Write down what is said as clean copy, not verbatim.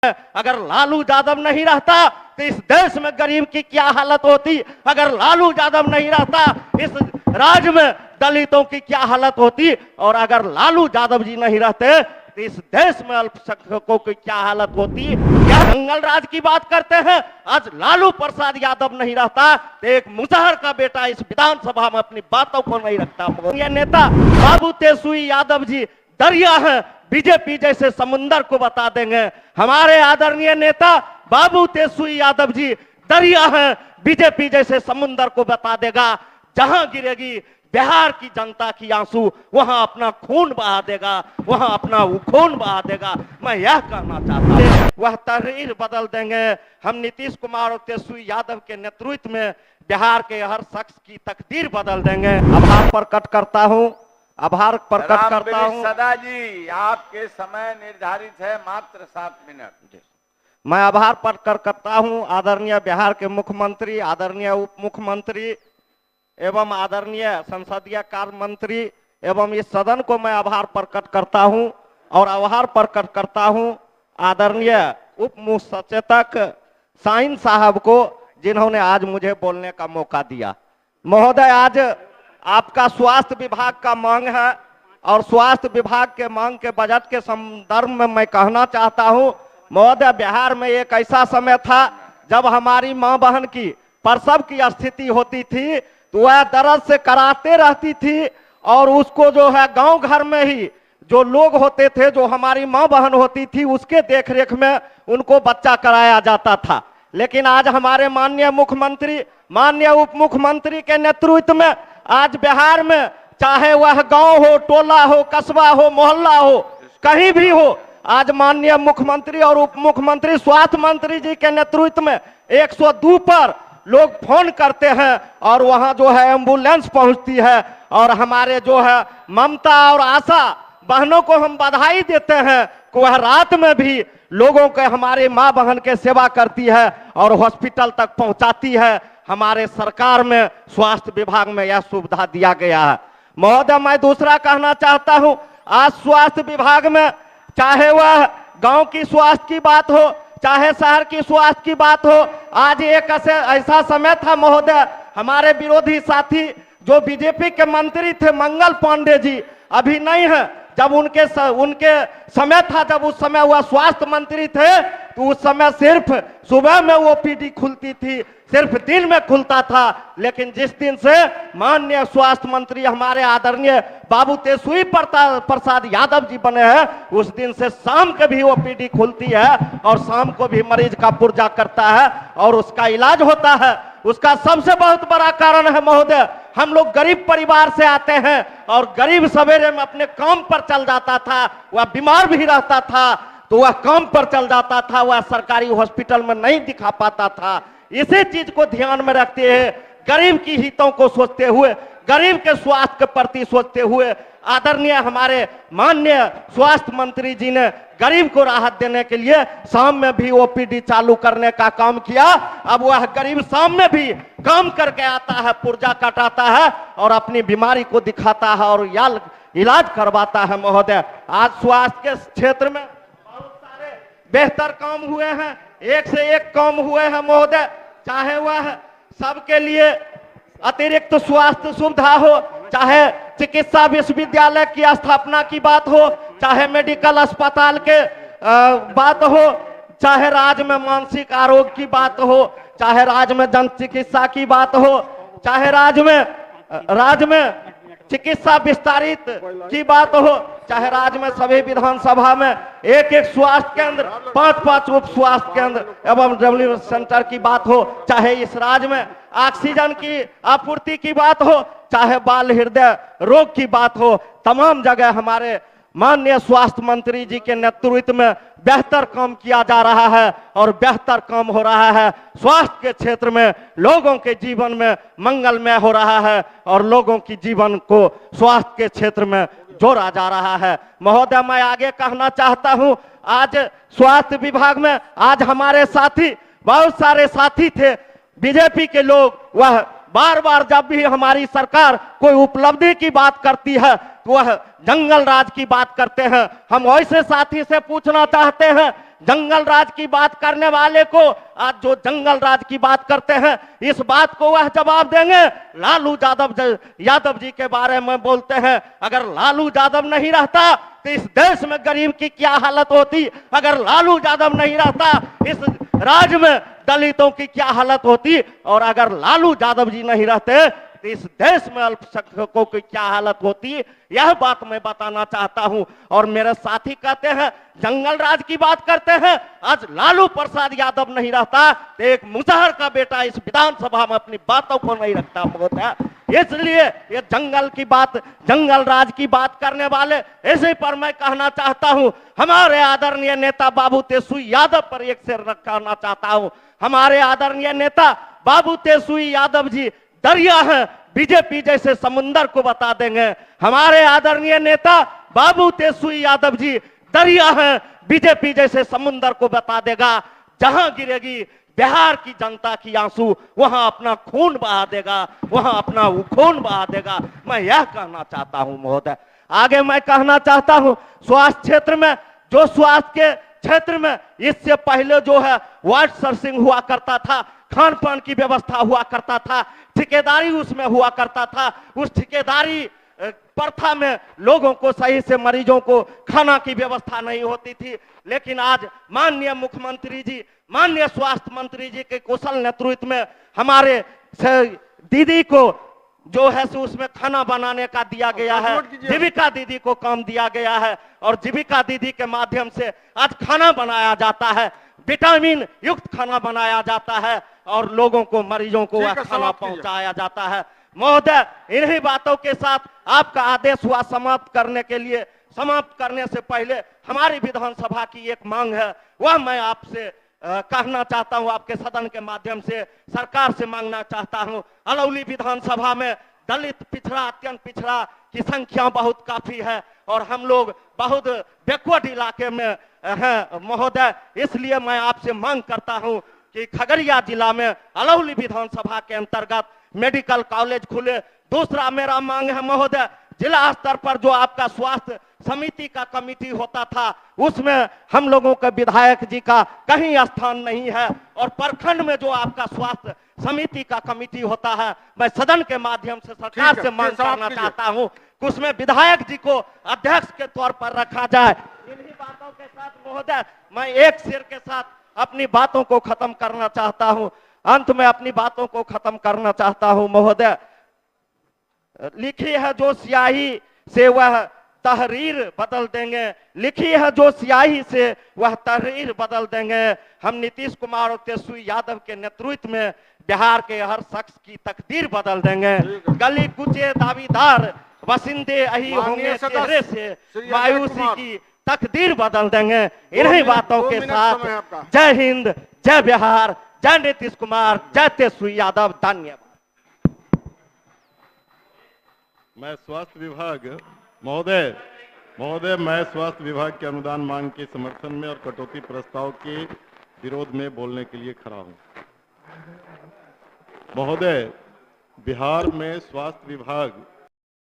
अगर लालू यादव नहीं रहता तो इस देश में गरीब की क्या हालत होती, अगर लालू यादव नहीं रहता इस राज्य में दलितों की क्या हालत होती, और अगर लालू यादव जी नहीं रहते तो इस देश में अल्पसंख्यकों की क्या हालत होती। क्या जंगल राज की बात करते हैं? आज लालू प्रसाद यादव नहीं रहता तो एक मुजहर का बेटा इस विधानसभा में अपनी बातों को नहीं रखता। ये नेता बाबू तेजस्वी यादव जी दरिया है, बीजेपी जैसे समुंदर को बता देंगे। हमारे आदरणीय नेता बाबू तेजस्वी यादव जी दरिया है, बीजेपी जैसे समुंदर को बता देगा। जहां गिरेगी बिहार की जनता की आंसू, वहां अपना खून बहा देगा, वहां अपना खून बहा देगा। मैं यह कहना चाहता हूं, वह तहरीर बदल देंगे। हम नीतीश कुमार और तेजस्वी यादव के नेतृत्व में बिहार के हर शख्स की तकदीर बदल देंगे। आभार प्रकट करता हूं, आभार प्रकट करता हूं। सदा जी, आपके समय निर्धारित है मात्र 7 मिनट। मैं आभार प्रकट करता हूं आदरणीय बिहार के मुख्यमंत्री, आदरणीय उप मुख्यमंत्री एवं आदरणीय संसदीय कार्य मंत्री एवं इस सदन को मैं आभार प्रकट करता हूं। और आभार प्रकट करता हूं आदरणीय उप मुख्य सचेतक शाहीन साहब को, जिन्होंने आज मुझे बोलने का मौका दिया। महोदय, आज आपका स्वास्थ्य विभाग का मांग है और स्वास्थ्य विभाग के मांग के बजट के संदर्भ में मैं कहना चाहता हूं। महोदय, बिहार में एक ऐसा समय था जब हमारी मां बहन की प्रसव की स्थिति होती थी तो वह दर्द से कराते रहती थी, और उसको जो है गांव घर में ही जो लोग होते थे, जो हमारी मां बहन होती थी, उसके देखरेख में उनको बच्चा कराया जाता था। लेकिन आज हमारे माननीय मुख्यमंत्री, माननीय उप मुख्यमंत्री के नेतृत्व में आज बिहार में चाहे वह गांव हो, टोला हो, कस्बा हो, मोहल्ला हो, कहीं भी हो, आज माननीय मुख्यमंत्री और उप मुख्यमंत्री स्वास्थ्य मंत्री जी के नेतृत्व में 102 पर लोग फोन करते हैं और वहां जो है एम्बुलेंस पहुंचती है। और हमारे जो है ममता और आशा बहनों को हम बधाई देते हैं कि वह रात में भी लोगों के, हमारे माँ बहन के सेवा करती है और हॉस्पिटल तक पहुंचाती है। हमारे सरकार में स्वास्थ्य विभाग में यह सुविधा दिया गया है। महोदय, मैं दूसरा कहना चाहता हूं, आज स्वास्थ्य विभाग में चाहे वह गांव की स्वास्थ्य की बात हो, चाहे शहर की स्वास्थ्य की बात हो, आज एक ऐसा समय था महोदय, हमारे विरोधी साथी जो बीजेपी के मंत्री थे मंगल पांडे जी, अभी नहीं है, जब उनके समय था, जब उस समय वह स्वास्थ्य मंत्री थे, तो उस समय सिर्फ सुबह में ओपीडी खुलती थी, सिर्फ दिन में खुलता था। लेकिन जिस दिन से माननीय स्वास्थ्य मंत्री हमारे आदरणीय बाबू तेजस्वी प्रसाद यादव जी बने हैं, उस दिन से शाम के भी ओपीडी खुलती है और शाम को भी मरीज का पुर्जा करता है और उसका इलाज होता है। उसका सबसे बहुत बड़ा कारण है महोदय, हम लोग गरीब परिवार से आते हैं और गरीब सवेरे में अपने काम पर चल जाता था, वह बीमार भी रहता था तो वह काम पर चल जाता था, वह सरकारी हॉस्पिटल में नहीं दिखा पाता था। इसी चीज को ध्यान में रखते हुए, गरीब की हितों को सोचते हुए, गरीब के स्वास्थ्य के प्रति सोचते हुए आदरणीय हमारे माननीय स्वास्थ्य मंत्री जी ने गरीब को राहत देने के लिए शाम में भी ओपीडी चालू करने का काम किया। अब वह गरीब शाम में भी काम करके आता है, पुर्जा कटाता है और अपनी बीमारी को दिखाता है और इलाज करवाता है। महोदय, आज स्वास्थ्य के क्षेत्र में बहुत सारे बेहतर काम हुए हैं, एक से एक काम हुए हैं महोदय, चाहे वह सबके लिए अतिरिक्त स्वास्थ्य सुविधा हो, चाहे चिकित्सा विश्वविद्यालय की स्थापना की बात हो, चाहे मेडिकल अस्पताल के बात हो, चाहे राज्य में मानसिक आरोग्य की बात हो, चाहे राज्य में जन चिकित्सा की बात हो, चाहे राज्य में चिकित्सा विस्तारित की बात हो, चाहे राज्य में सभी विधानसभा में एक एक स्वास्थ्य केंद्र, 5-5 उप स्वास्थ्य केंद्र एवं डब्ल्यू सेंटर की बात हो, चाहे इस राज्य में ऑक्सीजन की आपूर्ति की बात हो, चाहे बाल हृदय रोग की बात हो, तमाम जगह हमारे माननीय स्वास्थ्य मंत्री जी के नेतृत्व में बेहतर काम किया जा रहा है और बेहतर काम हो रहा है। स्वास्थ्य के क्षेत्र में लोगों के जीवन में मंगलमय हो रहा है और लोगों की जीवन को स्वास्थ्य के क्षेत्र में जोड़ा जा रहा है। महोदय, मैं आगे कहना चाहता हूं, आज स्वास्थ्य विभाग में आज हमारे साथी, बहुत सारे साथी थे बीजेपी के लोग, वह बार बार जब भी हमारी सरकार कोई उपलब्धि की बात करती है तो वह जंगल राज की बात करते हैं। हम ऐसे साथी से पूछना चाहते हैं जंगल राज की बात करने वाले को आज जो जंगल राज की बात करते हैं इस बात को वह जवाब देंगे। लालू यादव जी के बारे में बोलते हैं, अगर लालू यादव नहीं रहता तो इस देश में गरीब की क्या हालत होती, अगर लालू यादव नहीं रहता इस राज्य में दलितों की क्या हालत होती, और अगर लालू यादव जी नहीं रहते तो इस देश में अल्पसंख्यकों की क्या हालत होती, यह बात मैं बताना चाहता हूं। और मेरे साथी कहते हैं जंगल राज की बात करते हैं, आज लालू प्रसाद यादव नहीं रहता तो एक मुजहर का बेटा इस विधानसभा में अपनी बातों को नहीं रखता होता। इसलिए ये जंगल राज की बात करने वाले ऐसे पर मैं कहना चाहता हूं, हमारे आदरणीय नेता बाबू तेजस्वी यादव पर एक शेर रखना चाहता हूं। हमारे आदरणीय नेता बाबू तेजस्वी यादव जी दरिया है, बीजेपी जैसे समुंदर को बता देंगे। हमारे आदरणीय नेता बाबू तेजस्वी यादव जी दरिया है, बीजेपी जैसे समुंदर को बता देगा। जहां गिरेगी बिहार की जनता की आंसू वहां अपना खून बहा देगा, वहां अपना खून बहा देगा। मैं यह कहना चाहता हूं महोदय। आगे मैं कहना चाहता हूं स्वास्थ्य क्षेत्र में, जो स्वास्थ्य के क्षेत्र में इससे पहले जो है वार्ड सर्विसिंग हुआ करता था, खान पान की व्यवस्था हुआ करता था, ठेकेदारी उसमें हुआ करता था। उस ठेकेदारी प्रथा में लोगों को सही से, मरीजों को खाना की व्यवस्था नहीं होती थी। लेकिन आज माननीय मुख्यमंत्री जी, माननीय स्वास्थ्य मंत्री जी के कुशल नेतृत्व में हमारे दीदी को जो है सो उसमें खाना बनाने का दिया गया है, जीविका दीदी को काम दिया गया है, और जीविका दीदी के माध्यम से आज खाना बनाया जाता है, विटामिन युक्त खाना बनाया जाता है और लोगों को, मरीजों को वह खाना पहुंचाया जाता है। महोदय, इन्हीं बातों के साथ आपका आदेश हुआ समाप्त करने के लिए, समाप्त करने से पहले हमारी विधानसभा की एक मांग है, वह मैं आपसे कहना चाहता हूं, आपके सदन के माध्यम से सरकार से मांगना चाहता हूं। अलौली विधानसभा में दलित पिछड़ा, अत्यंत पिछड़ा की संख्या बहुत काफी है और हम लोग बहुत बैकवर्ड इलाके में हैं महोदय। इसलिए मैं आपसे मांग करता हूं कि खगड़िया जिला में अलौली विधानसभा के अंतर्गत मेडिकल कॉलेज खुले। दूसरा मेरा मांग है महोदय, जिला स्तर पर जो आपका स्वास्थ्य समिति का कमेटी होता था उसमें हम लोगों के विधायक जी का कहीं स्थान नहीं है, और प्रखंड में जो आपका स्वास्थ्य समिति का कमेटी होता है, मैं सदन के माध्यम से सरकार से मांग करना चाहता हूं कि उसमें विधायक जी को अध्यक्ष के तौर पर रखा जाए। इन्हीं बातों के साथ महोदय मैं एक शेर के साथ अपनी बातों को खत्म करना चाहता हूं, अंत में अपनी बातों को खत्म करना चाहता हूं महोदय। लिखी है जो स्याही से वह तहरीर बदल देंगे, लिखी है जो स्याही से वह तहरीर बदल देंगे। हम नीतीश कुमार और तेजस्वी यादव के नेतृत्व में बिहार के हर शख्स की तकदीर बदल देंगे। गली कुचे दावेदार बसिंदे अही होंगे, चेहरे से मायूसी की तकदीर बदल देंगे। इन्हीं बातों के साथ जय हिंद, जय बिहार, जय नीतीश कुमार, जय तेजस्वी यादव। धन्यवाद। मैं स्वास्थ्य विभाग महोदय मैं स्वास्थ्य विभाग के अनुदान मांग के समर्थन में और कटौती प्रस्ताव के विरोध में बोलने के लिए खड़ा हूं। महोदय, बिहार में स्वास्थ्य विभाग